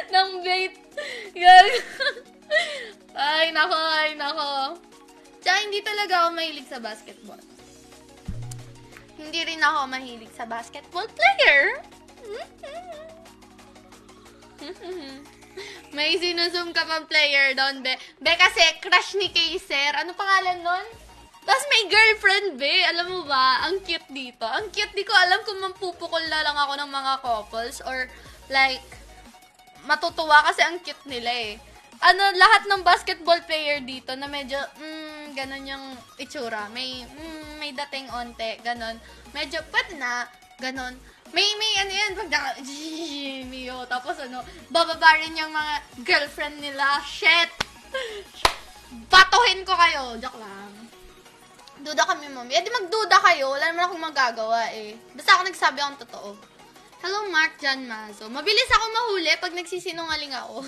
ng bait. Ay, nako. Tsaka hindi talaga ako mahilig sa basketball. Hindi rin ako mahilig sa basketball player. May sinusum ka pang player doon, be. Be, kasi crush ni Kaiser. Ano pangalan nun? Tapos may girlfriend, be. Alam mo ba? Ang cute dito. Ang cute, di ko alam kung mampupukol na lang ako ng mga couples or like, matutuwa kasi ang cute nila eh. Lahat ng basketball player dito na medyo, ganon yung itsura. May dating onte, ganon. Medyo, pwede na, ganon. May yan, pag tapos bababa rin yung mga girlfriend nila. Shit! Batuhin ko kayo. Joke lang. Duda kami, mami. Eh, di magduda kayo. Wala naman akong magagawa, eh. Basta ako nagsabi akong totoo. Hello, Mark Jan Mazo. Mabilis ako mahuli pag nagsisinungaling ako.